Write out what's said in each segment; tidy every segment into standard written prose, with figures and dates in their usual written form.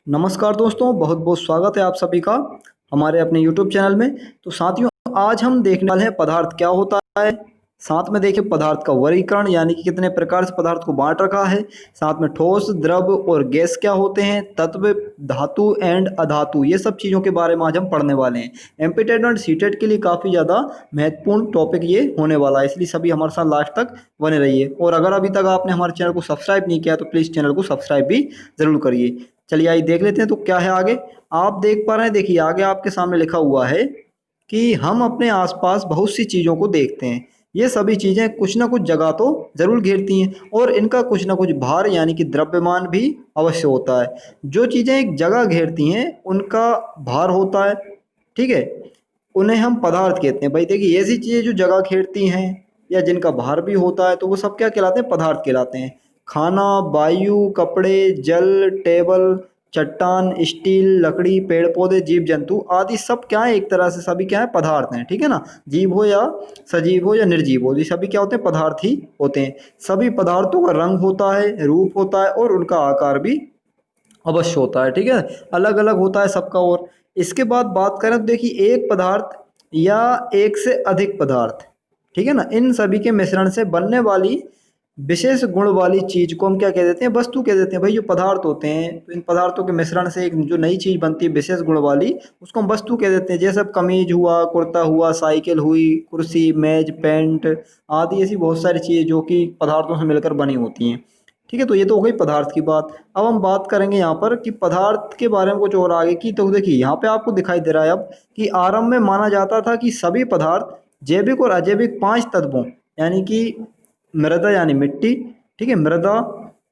नमस्कार दोस्तों, बहुत बहुत स्वागत है आप सभी का हमारे अपने YouTube चैनल में। तो साथियों, आज हम देखने वाले हैं पदार्थ क्या होता है। साथ में देखिए पदार्थ का वर्गीकरण, यानी कि कितने प्रकार से पदार्थ को बांट रखा है। साथ में ठोस, द्रव और गैस क्या होते हैं, तत्व, धातु एंड अधातु, ये सब चीज़ों के बारे में आज हम पढ़ने वाले हैं। एमपीटेट और सीटेट के लिए काफ़ी ज़्यादा महत्वपूर्ण टॉपिक ये होने वाला है, इसलिए सभी हमारे साथ लास्ट तक बने रहिए। और अगर अभी तक आपने हमारे चैनल को सब्सक्राइब नहीं किया तो प्लीज़ चैनल को सब्सक्राइब भी ज़रूर करिए। चलिए आइए देख लेते हैं तो क्या है आगे। आप देख पा रहे हैं, देखिए आगे आपके सामने लिखा हुआ है कि हम अपने आसपास बहुत सी चीज़ों को देखते हैं। ये सभी चीज़ें कुछ ना कुछ जगह तो जरूर घेरती हैं और इनका कुछ ना कुछ भार यानी कि द्रव्यमान भी अवश्य होता है। जो चीज़ें एक जगह घेरती हैं उनका भार होता है, ठीक है, उन्हें हम पदार्थ कहते हैं। भाई देखिए, ऐसी चीज़ें जो जगह घेरती हैं या जिनका भार भी होता है तो वो सब क्या कहलाते हैं, पदार्थ कहलाते हैं। खाना, वायु, कपड़े, जल, टेबल, चट्टान, स्टील, लकड़ी, पेड़ पौधे, जीव जंतु आदि सब क्या है, एक तरह से सभी क्या है, पदार्थ हैं, ठीक है ना। जीव हो या सजीव हो या निर्जीव हो, ये सभी क्या होते हैं, पदार्थ ही होते हैं। सभी पदार्थों का रंग होता है, रूप होता है और उनका आकार भी अवश्य होता है, ठीक है। अलग अलग होता है सबका। और इसके बाद बात करें तो देखिए, एक पदार्थ या एक से अधिक पदार्थ, ठीक है ना, इन सभी के मिश्रण से बनने वाली विशेष गुण वाली चीज को हम क्या कह देते हैं, वस्तु कह देते हैं। भाई जो पदार्थ होते हैं तो इन पदार्थों के मिश्रण से एक जो नई चीज बनती है विशेष गुण वाली, उसको हम वस्तु कह देते हैं। जैसे अब कमीज हुआ, कुर्ता हुआ, साइकिल हुई, कुर्सी, मेज, पेंट आदि ऐसी बहुत सारी चीजें जो कि पदार्थों से मिलकर बनी होती हैं, ठीक है। तो ये तो हो गई पदार्थ की बात। अब हम बात करेंगे यहाँ पर कि पदार्थ के बारे में कुछ और आगे की। तो देखिए यहाँ पे आपको दिखाई दे रहा है अब कि आरंभ में माना जाता था कि सभी पदार्थ जैविक और अजैविक पांच तत्वों यानी कि मृदा यानी मिट्टी, ठीक है, मृदा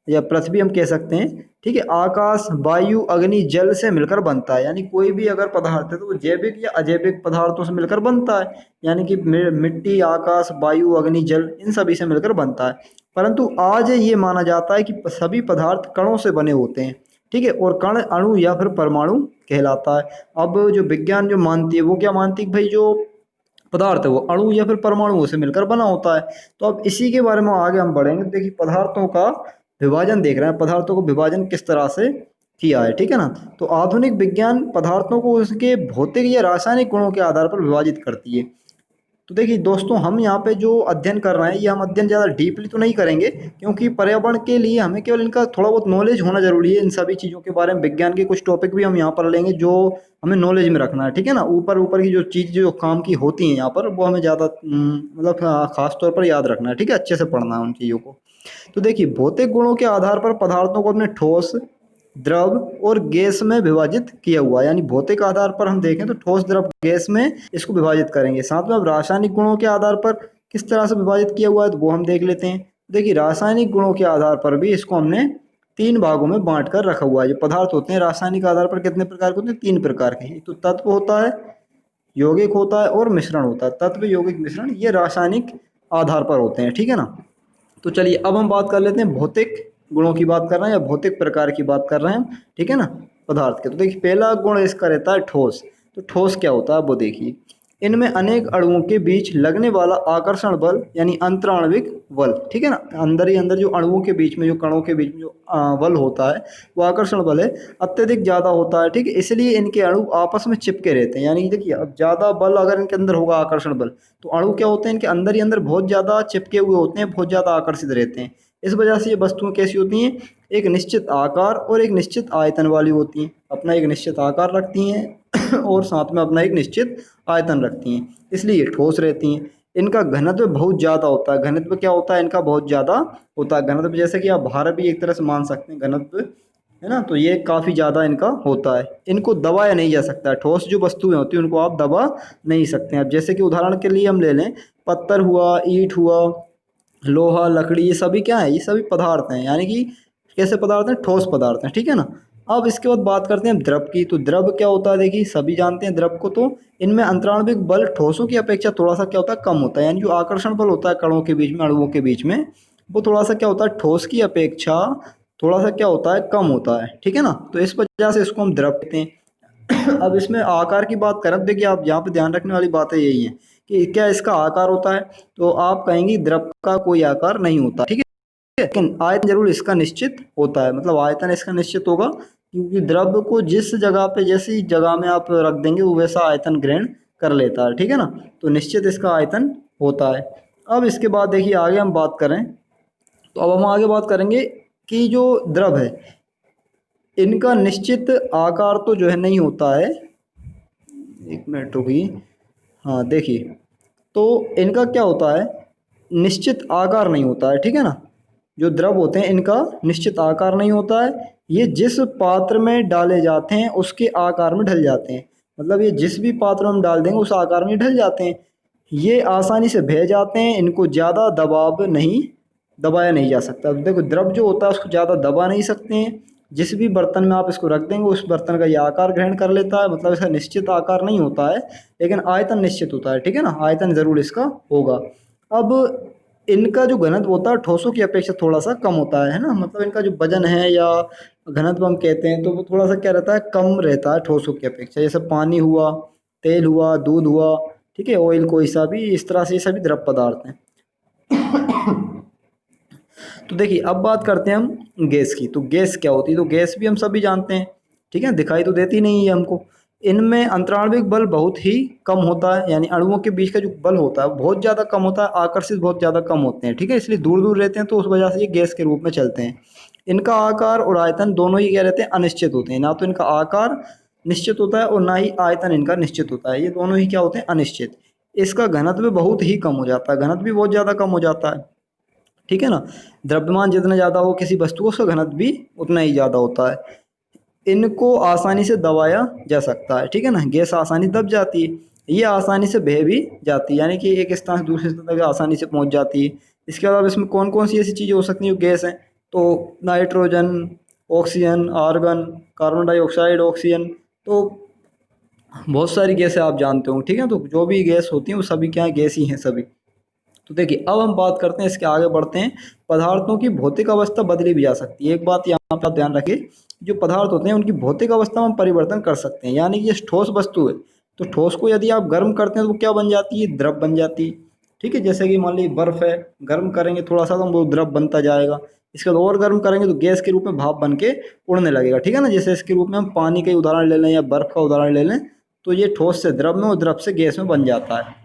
या पृथ्वी हम कह सकते हैं, ठीक है, आकाश, वायु, अग्नि, जल से मिलकर बनता है। यानी कोई भी अगर पदार्थ है तो वो जैविक या अजैविक पदार्थों से मिलकर बनता है। यानी कि मिट्टी, आकाश, वायु, अग्नि, जल इन सभी से मिलकर बनता है। परंतु आज ये माना जाता है कि सभी पदार्थ कणों से बने होते हैं, ठीक है, और कण अणु या फिर परमाणु कहलाता है। अब जो विज्ञान जो मानती है वो क्या मानती है कि भाई जो पदार्थ है वो अणु या फिर परमाणुओं से मिलकर बना होता है। तो अब इसी के बारे में आगे हम बढ़ेंगे। देखिए पदार्थों का विभाजन देख रहे हैं, पदार्थों को विभाजन किस तरह से किया है, ठीक है ना। तो आधुनिक विज्ञान पदार्थों को उसके भौतिक या रासायनिक गुणों के आधार पर विभाजित करती है। तो देखिए दोस्तों, हम यहाँ पे जो अध्ययन कर रहे हैं ये हम अध्ययन ज़्यादा डीपली तो नहीं करेंगे, क्योंकि पर्यावरण के लिए हमें केवल इनका थोड़ा बहुत नॉलेज होना जरूरी है। इन सभी चीज़ों के बारे में विज्ञान के कुछ टॉपिक भी हम यहाँ पर लेंगे जो हमें नॉलेज में रखना है, ठीक है ना। ऊपर ऊपर की जो चीज़ जो काम की होती हैं यहाँ पर वो हमें ज़्यादा मतलब खास तौर पर याद रखना है, ठीक है, अच्छे से पढ़ना है उन चीज़ों को। तो देखिए भौतिक गुणों के आधार पर पदार्थों को अपने ठोस, द्रव और गैस में विभाजित किया हुआ है। यानी भौतिक आधार पर हम देखें तो ठोस, द्रव, गैस में इसको विभाजित करेंगे। साथ में अब रासायनिक गुणों के आधार पर किस तरह से विभाजित किया हुआ है तो वो हम देख लेते हैं। देखिए रासायनिक गुणों के आधार पर भी इसको हमने तीन भागों में बांट कर रखा हुआ है। जो पदार्थ होते हैं रासायनिक आधार पर कितने प्रकार के होते हैं, तीन प्रकार के। एक तो तत्व होता है, यौगिक होता है और मिश्रण होता है। तत्व, यौगिक, मिश्रण ये रासायनिक आधार पर होते हैं, ठीक है ना। तो चलिए अब हम बात कर लेते हैं भौतिक गुणों की बात कर रहे हैं या भौतिक प्रकार की बात कर रहे हैं, ठीक है ना, पदार्थ के। तो देखिए पहला गुण इसका रहता है ठोस। तो ठोस क्या होता है वो देखिए, इनमें अनेक अणुओं के बीच लगने वाला आकर्षण बल यानी अंतराण्विक बल, ठीक है ना। अंदर ही अंदर जो अणुओं के बीच में, जो कणों के बीच में जो बल होता है वो आकर्षण बल है, अत्यधिक ज़्यादा होता है, ठीक है। इसलिए इनके अणु आपस में चिपके रहते हैं। यानी कि देखिए अब ज़्यादा बल अगर इनके अंदर होगा, आकर्षण बल, तो अणु क्या होते हैं, इनके अंदर ही अंदर बहुत ज़्यादा चिपके हुए होते हैं, बहुत ज़्यादा आकर्षित रहते हैं। इस वजह से ये वस्तुएं कैसी होती हैं, एक निश्चित आकार और एक निश्चित आयतन वाली होती हैं। अपना एक निश्चित आकार रखती हैं और साथ में अपना एक निश्चित आयतन रखती हैं, इसलिए ये ठोस रहती हैं। इनका घनत्व बहुत ज़्यादा होता है। घनत्व क्या होता है इनका, बहुत ज़्यादा होता है घनत्व। जैसे कि आप भार भी एक तरह से मान सकते हैं घनत्व, है ना। तो ये काफ़ी ज़्यादा इनका होता है। इनको दबाया नहीं जा सकता है। ठोस जो वस्तुएं होती हैं उनको आप दबा नहीं सकते हैं। अब जैसे कि उदाहरण के लिए हम ले लें, पत्थर हुआ, ईंट हुआ, लोहा, लकड़ी, ये सभी क्या है, ये सभी पदार्थ हैं। यानी कि कैसे पदार्थ हैं, ठोस पदार्थ हैं, ठीक है ना। अब इसके बाद बात करते हैं द्रव की। तो द्रव क्या होता है, देखिए सभी जानते हैं द्रव को। तो इनमें अंतराण्विक बल ठोसों की अपेक्षा थोड़ा सा क्या होता है, कम होता है। यानी जो आकर्षण बल होता है कणों के बीच में, अणुओं के बीच में, वो थोड़ा सा क्या होता है, ठोस की अपेक्षा थोड़ा सा क्या होता है, कम होता है, ठीक है ना। तो इस वजह से इसको हम द्रव कहते हैं। अब इसमें आकार की बात करें तो देखिए आप यहाँ पे ध्यान रखने वाली बातें यही है कि क्या इसका आकार होता है, तो आप कहेंगे द्रव का कोई आकार नहीं होता, ठीक है। लेकिन आयतन जरूर इसका निश्चित होता है, मतलब आयतन इसका निश्चित होगा, क्योंकि द्रव को जिस जगह पे जैसी जगह में आप रख देंगे वो वैसा आयतन ग्रहण कर लेता है, ठीक है ना। तो निश्चित इसका आयतन होता है। अब इसके बाद देखिए आगे हम बात करें, तो अब हम आगे बात करेंगे कि जो द्रव है इनका निश्चित आकार तो जो है नहीं होता है। एक मिनट रुकिए। हाँ देखिए, तो इनका क्या होता है, निश्चित आकार नहीं होता है, ठीक है ना। जो द्रव होते हैं इनका निश्चित आकार नहीं होता है, ये जिस पात्र में डाले जाते हैं उसके आकार में ढल जाते हैं। मतलब ये जिस भी पात्र में हम डाल देंगे उस आकार में ढल जाते हैं। ये आसानी से बह जाते हैं, इनको ज़्यादा दबाव नहीं दबाया नहीं जा सकता। अब देखो द्रव जो होता है उसको ज़्यादा दबा नहीं सकते हैं, जिस भी बर्तन में आप इसको रख देंगे उस बर्तन का ये आकार ग्रहण कर लेता है, मतलब इसका निश्चित आकार नहीं होता है, लेकिन आयतन निश्चित होता है, ठीक है ना। आयतन ज़रूर इसका होगा। अब इनका जो घनत्व होता है ठोसों की अपेक्षा थोड़ा सा कम होता है ना, मतलब इनका जो वजन है या घनत्व हम कहते हैं तो वो थोड़ा सा क्या रहता है, कम रहता है ठोसों की अपेक्षा। जैसे पानी हुआ, तेल हुआ, दूध हुआ, ठीक है, ऑयल कोई सा भी, इस तरह से ये सभी द्रव पदार्थ हैं। तो देखिए अब बात करते हैं हम गैस की। तो गैस क्या होती है, तो गैस भी हम सभी जानते हैं, ठीक है, दिखाई तो देती नहीं है हमको। इनमें अंतराण्विक बल बहुत ही कम होता है, यानी अणुओं के बीच का जो बल होता है वो बहुत ज़्यादा कम होता है, आकर्षित बहुत ज़्यादा कम होते हैं, ठीक है, इसलिए दूर दूर रहते हैं, तो उस वजह से ये गैस के रूप में चलते हैं। इनका आकार और आयतन दोनों ही क्या रहते हैं, अनिश्चित होते हैं। ना तो इनका आकार निश्चित होता है और ना ही आयतन इनका निश्चित होता है, ये दोनों ही क्या होते हैं, अनिश्चित। इसका घनत्व बहुत ही कम हो जाता है, घनत्व भी बहुत ज़्यादा कम हो जाता है, ठीक है ना। द्रव्यमान जितना ज़्यादा हो किसी वस्तु को उसका घनत्व भी उतना ही ज़्यादा होता है। इनको आसानी से दबाया जा सकता है, ठीक है ना। गैस आसानी दब जाती है, ये आसानी से बह भी जाती है, यानी कि एक स्थान से दूसरे स्थान तक आसानी से पहुंच जाती है। इसके अलावा इसमें कौन कौन सी ऐसी चीज़ें हो सकती हैं जो गैस हैं, तो nitrogen, oxygen, argon, carbon dioxide, oxygen, तो बहुत सारी गैसें आप जानते हो, ठीक है। तो जो भी गैस होती हैं वो सभी क्या है, गैस ही हैं सभी। तो देखिए अब हम बात करते हैं, इसके आगे बढ़ते हैं। पदार्थों की भौतिक अवस्था बदली भी जा सकती है। एक बात यहाँ पर ध्यान रखिए, जो पदार्थ होते हैं उनकी भौतिक अवस्था में हम परिवर्तन कर सकते हैं, यानी कि ये ठोस वस्तु है तो ठोस को यदि आप गर्म करते हैं तो वो क्या बन जाती है, द्रव बन जाती है, ठीक है। जैसे कि मान लीजिए बर्फ़ है, गर्म करेंगे थोड़ा सा तो वो द्रव बनता जाएगा, इसके बाद और गर्म करेंगे तो गैस के रूप में भाप बन के उड़ने लगेगा, ठीक है ना। जैसे इसके रूप में हम पानी का उदाहरण ले लें या बर्फ़ का उदाहरण ले लें, तो ये ठोस से द्रव में और द्रव से गैस में बन जाता है।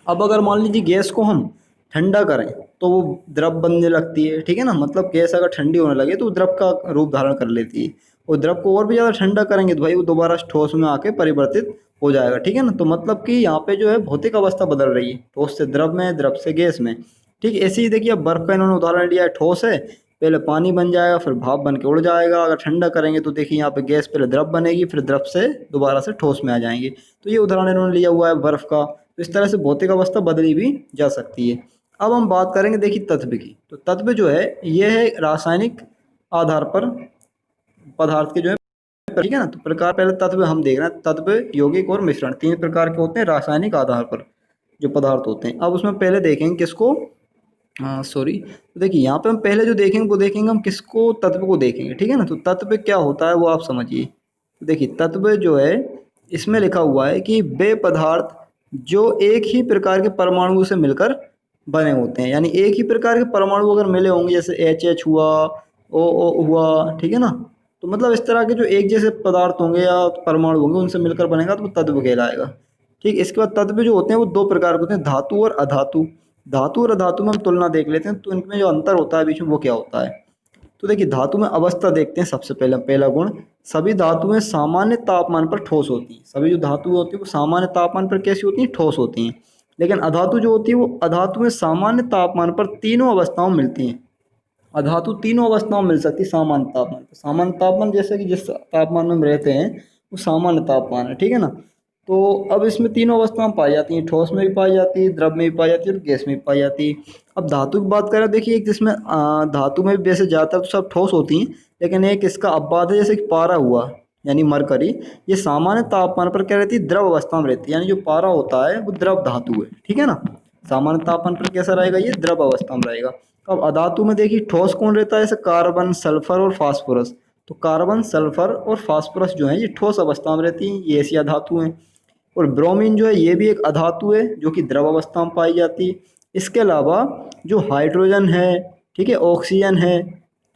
अब अगर मान लीजिए गैस को हम ठंडा करें तो वो द्रव बनने लगती है, ठीक है ना। मतलब गैस अगर ठंडी होने लगे तो वो द्रव का रूप धारण कर लेती है, और द्रव को और भी ज़्यादा ठंडा करेंगे तो भाई वो दोबारा ठोस में आके परिवर्तित हो जाएगा, ठीक है ना। तो मतलब कि यहाँ पे जो है भौतिक अवस्था बदल रही है, ठोस से द्रव में, द्रव से गैस में, ठीक है। ऐसे ही देखिए अब बर्फ़ का इन्होंने उदाहरण लिया है, ठोस है, पहले पानी बन जाएगा फिर भाप बन के उड़ जाएगा। अगर ठंडा करेंगे तो देखिए यहाँ पे गैस पहले द्रव बनेगी फिर द्रव से दोबारा से ठोस में आ जाएंगे। तो ये उदाहरण इन्होंने लिया हुआ है बर्फ़ का। तो इस तरह से भौतिक अवस्था बदली भी जा सकती है। अब हम बात करेंगे देखिए तत्व की। तो तत्व जो है ये है रासायनिक आधार पर पदार्थ के जो है, ठीक है ना। तो प्रकार पहले तत्व हम देख रहे हैं, तत्व, यौगिक और मिश्रण, तीन प्रकार के होते हैं रासायनिक आधार पर जो पदार्थ होते हैं। अब उसमें पहले देखेंगे किसको, सॉरी, तो देखिए यहाँ पे हम पहले जो देखेंगे वो देखेंगे हम किसको, तत्व को देखेंगे, ठीक है ना। तो तत्व क्या होता है वो आप समझिए। तो देखिए तत्व जो है इसमें लिखा हुआ है कि वे पदार्थ जो एक ही प्रकार के परमाणु से मिलकर बने होते हैं, यानी एक ही प्रकार के परमाणु अगर मिले होंगे, जैसे एच एच हुआ, ओ हुआ, ठीक है ना। तो मतलब इस तरह के जो एक जैसे पदार्थ होंगे या परमाणु होंगे उनसे मिलकर बनेगा तो वो तत्व कहलाएगा, ठीक। इसके बाद तत्व जो होते हैं वो दो प्रकार के होते हैं, धातु और अधातु। धातु और अधातु में हम तुलना देख लेते हैं, तो इनमें जो अंतर होता है बीच में वो क्या होता है। तो देखिए धातु में अवस्था देखते हैं, सबसे पहले पहला गुण, सभी धातुएं सामान्य तापमान पर ठोस होती हैं। सभी जो धातु होती है वो सामान्य तापमान पर कैसी होती हैं, ठोस होती हैं। लेकिन अधातु जो होती है वो अधातुएं सामान्य तापमान पर तीनों अवस्थाओं में मिलती हैं। अधातु तीनों अवस्थाओं में मिल सकती है सामान्य तापमान पर। सामान्य तापमान जैसे कि जिस तापमान में हम रहते हैं वो सामान्य तापमान है, ठीक है ना। तो अब इसमें तीनों अवस्थाएं पाई जाती हैं, ठोस में भी पाई जाती है, द्रव में भी पाई जाती है और गैस में भी पाई जाती है। अब धातु की बात करें, देखिए एक जिसमें धातु में भी वैसे ज़्यादातर तो सब ठोस होती हैं, लेकिन एक इसका अपवाद है, जैसे कि पारा हुआ, यानी मरकरी, ये सामान्य तापमान पर क्या रहती है, द्रव अवस्था में रहती है। यानी जो पारा होता है वो द्रव धातु है, ठीक है ना। सामान्य तापमान पर कैसा रहेगा, ये द्रव अवस्था में रहेगा। अब अधातु में देखिए ठोस कौन रहता है, जैसे कार्बन, सल्फर और फास्फोरस। तो कार्बन, सल्फर और फास्फोरस जो है ये ठोस अवस्था में रहती हैं, ये ऐसी अधातु हैं। और ब्रोमीन जो है ये भी एक अधातु है जो कि द्रव अवस्था में पाई जाती है। इसके अलावा जो हाइड्रोजन है, ठीक है, ऑक्सीजन है।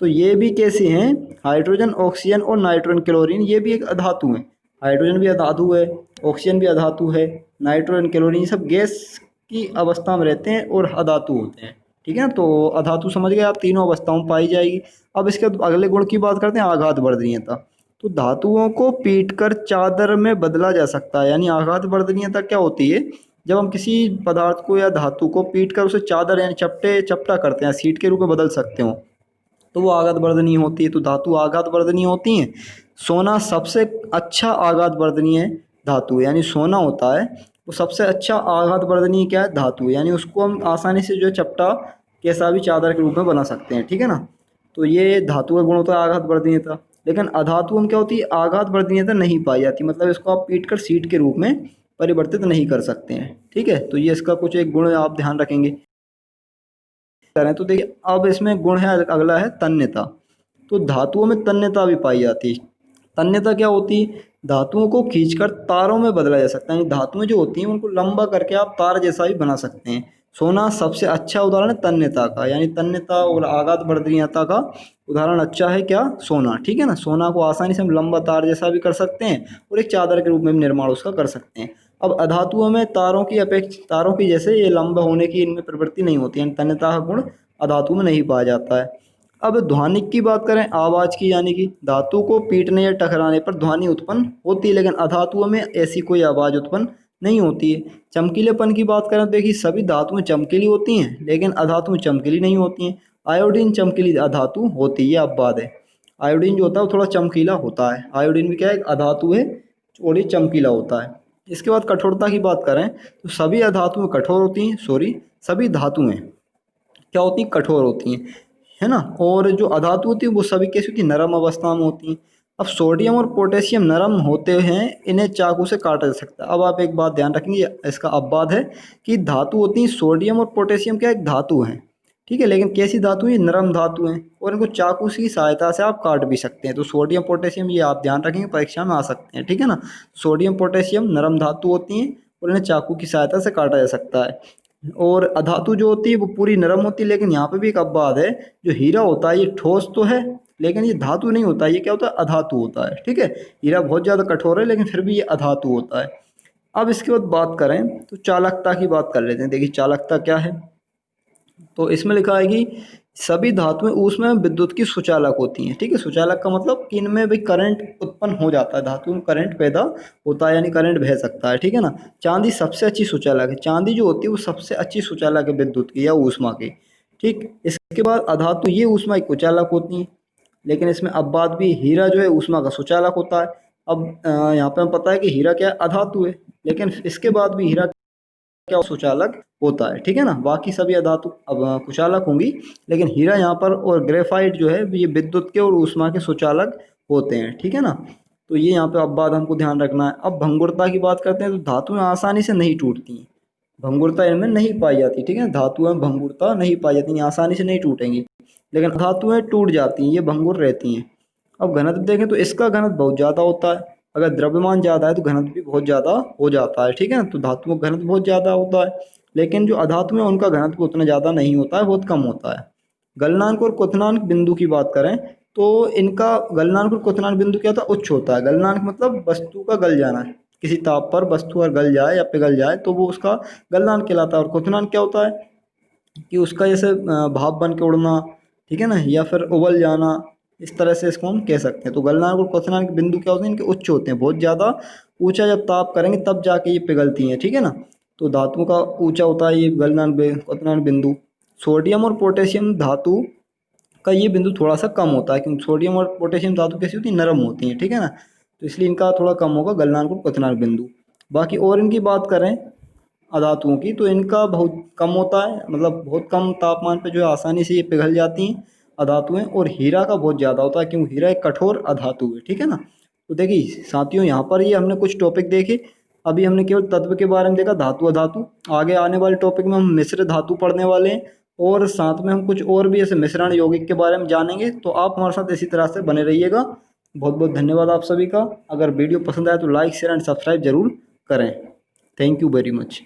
तो ये भी कैसे हैं, हाइड्रोजन, ऑक्सीजन और नाइट्रोजन, क्लोरीन, ये भी एक अधातु है। हाइड्रोजन भी अधातु है, ऑक्सीजन भी अधातु है, नाइट्रोजन, क्लोरीन, ये सब गैस की अवस्था में रहते हैं और अधातु होते हैं। ठीक है, तो अधातु समझ गए आप, तीनों अवस्थाओं में पाई जाएगी। अब इसके अगले गुण की बात करते हैं, आघात वर्धनीयता। तो धातुओं को पीटकर चादर में बदला जा सकता है, यानी आघात वर्धनीयता क्या होती है, जब हम किसी पदार्थ को या धातु को पीट कर उसे चादर यानी चपटा करते हैं, सीट के रूप में बदल सकते हो, तो वो आघात वर्धनीय होती है। तो धातु आघात वर्धनीय होती हैं। सोना सबसे अच्छा आघात वर्धनीय धातु है, यानी सोना होता है वो सबसे अच्छा आघात वर्धनीय क्या है, धातु है, यानी उसको हम आसानी से जो है चपटा कैसा भी चादर के रूप में बना सकते हैं। ठीक है ना, तो ये धातु का गुण होता है आघात वर्धनीयता। लेकिन अधातु में क्या होती है, आघात वर्धनीयता नहीं पाई जाती, मतलब इसको आप पीट कर सीट के रूप में परिवर्तित नहीं कर सकते हैं। ठीक है, तो ये इसका कुछ एक गुण आप ध्यान रखेंगे करें। तो देखिए अब इसमें गुण है, अगला है तन्यता। तो धातुओं में तन्यता भी पाई जाती है। तन्यता क्या होती है, धातुओं को खींचकर तारों में बदला जा सकता है, यानी धातुएं जो होती हैं उनको लंबा करके आप तार जैसा भी बना सकते हैं। सोना सबसे अच्छा उदाहरण है तन्यता का, यानी तन्यता और आघात वर्धनीयता का उदाहरण अच्छा है क्या, सोना। ठीक है ना, सोना को आसानी से हम लंबा तार जैसा भी कर सकते हैं और एक चादर के रूप में भी निर्माण उसका कर सकते हैं। अब अधातुओं में तारों की जैसे ये लंबा होने की इनमें प्रवृत्ति नहीं होती है, तन्यता का गुण अधातु में नहीं पाया जाता है। अब ध्वनिक की बात करें, आवाज़ की, यानी कि धातु को पीटने या टकराने पर ध्वनि उत्पन्न होती है, लेकिन अधातुओं में ऐसी कोई आवाज़ उत्पन्न नहीं होती है। चमकीलेपन की बात करें तो देखिए सभी धातुएं चमकीली होती हैं, लेकिन अधातुएं चमकीली नहीं होती हैं। आयोडीन चमकीली अधातु होती है, अब बात है। आयोडीन जो होता है वो थोड़ा चमकीला होता है, आयोडीन भी क्या है, एक अधातु है और ये चमकीला होता है। इसके बाद कठोरता की बात करें तो सभी अधातुएं कठोर होती हैं, सभी धातुएं क्या होती हैं, कठोर होती हैं, है ना। और जो अधातु होती है वो सभी कैसी होती है, नरम अवस्था में होती हैं। अब सोडियम और पोटेशियम नरम होते हैं, इन्हें चाकू से काटा जा सकता है। अब आप एक बात ध्यान रखेंगे, इसका अपवाद है कि धातु होती हैं, सोडियम और पोटेशियम क्या एक धातु हैं, ठीक है, लेकिन कैसी धातु, ये नरम धातु हैं और इनको चाकू की सहायता से आप काट भी सकते हैं। तो सोडियम पोटेशियम ये आप ध्यान रखेंगे, परीक्षा में आ सकते हैं। ठीक है ना, सोडियम पोटेशियम नरम धातु होती हैं और इन्हें चाकू की सहायता से काटा जा सकता है। और अधातु जो होती है वो पूरी नरम होती है, लेकिन यहाँ पे भी एक अपवाद है, जो हीरा होता है ये ठोस तो है लेकिन ये धातु नहीं होता, ये क्या होता है, अधातु होता है। ठीक है, हीरा बहुत ज़्यादा कठोर है लेकिन फिर भी ये अधातु होता है। अब इसके बाद बात करें तो चालकता की बात कर लेते हैं। देखिए चालकता क्या है, तो इसमें लिखा है कि सभी धातुएं ऊष्मा में विद्युत की सुचालक होती हैं। ठीक है, सुचालक का मतलब कि इनमें भी करंट उत्पन्न हो जाता है, धातु में करंट पैदा होता है, यानी करंट बह सकता है। ठीक है ना, चांदी सबसे अच्छी सुचालक है, चांदी जो होती है वो सबसे अच्छी सुचालक है विद्युत की या ऊष्मा की। ठीक, इसके बाद अधातु ये ऊष्मा की कुचालक होती हैं, लेकिन इसमें अब बात भी, हीरा जो है ऊष्मा का सुचालक होता है। अब यहाँ पे हमें पता है कि हीरा क्या है, अधातु है, लेकिन इसके बाद भी हीरा क्या सुचालक होता है। ठीक है ना, बाकी सभी अधातु अब कुचालक होंगी, लेकिन हीरा यहाँ पर और ग्रेफाइट जो है ये विद्युत के और ऊष्मा के सुचालक होते हैं। ठीक है ना, तो ये यहाँ पे अब बात हमको ध्यान रखना है। अब भंगुरता की बात करते हैं तो धातुएं आसानी से नहीं टूटती हैं, भंगुरता इनमें नहीं पाई जाती। ठीक है, धातुएं भंगुरता नहीं पाई जाती, आसानी से नहीं टूटेंगी, लेकिन धातुएं टूट जाती हैं, ये भंगुर रहती हैं। अब घनत्व देखें तो इसका घनत्व बहुत ज़्यादा होता है, अगर द्रव्यमान ज़्यादा है तो घनत्व भी बहुत ज़्यादा हो जाता है। ठीक है ना, तो धातुओं का घनत्व बहुत ज़्यादा होता है, लेकिन जो अधातु है उनका घनत्व उतना ज़्यादा नहीं होता है, बहुत कम होता है। गलनांक और क्वथनांक बिंदु की बात करें तो इनका गलनांक और क्वथनांक बिंदु क्या होता है, उच्च होता है। गलनांक मतलब वस्तु का गल जाना है, किसी ताप पर वस्तु अगर गल जाए या पिघल जाए तो वो उसका गलनांक कहलाता है। और क्वथनांक क्या होता है कि उसका जैसे भाप बन के उड़ना, ठीक है ना, या फिर उबल जाना, इस तरह से इसको हम कह सकते हैं। तो गलनांक और क्वथनांक बिंदु क्या होते हैं, इनके उच्च होते हैं, बहुत ज़्यादा ऊंचा जब ताप करेंगे तब जाके ये पिघलती हैं। ठीक है ना, तो धातुओं का ऊंचा होता है ये गलनांक क्वथनांक बिंदु। सोडियम और पोटेशियम धातु का ये बिंदु थोड़ा सा कम होता है, क्योंकि सोडियम और पोटेशियम धातु कैसी होती है, नरम होती हैं। ठीक है ना, तो इसलिए इनका थोड़ा कम होगा गलनांक और क्वथनांक बिंदु। बाकी और इनकी बात करें अधातुओं की तो इनका बहुत कम होता है, मतलब बहुत कम तापमान पे जो है आसानी से ये पिघल जाती हैं अधातुएं। और हीरा का बहुत ज़्यादा होता है, क्योंकि हीरा एक कठोर अधातु है। ठीक है ना, तो देखिए साथियों यहाँ पर ये हमने कुछ टॉपिक देखे। अभी हमने केवल तत्व के बारे में देखा, धातु अधातु। आगे आने वाले टॉपिक में हम मिश्र धातु पढ़ने वाले हैं और साथ में हम कुछ और भी ऐसे मिश्रण यौगिक के बारे में जानेंगे। तो आप हमारे साथ इसी तरह से बने रहिएगा। बहुत बहुत धन्यवाद आप सभी का। अगर वीडियो पसंद आए तो लाइक शेयर एंड सब्सक्राइब जरूर करें। Thank you very much.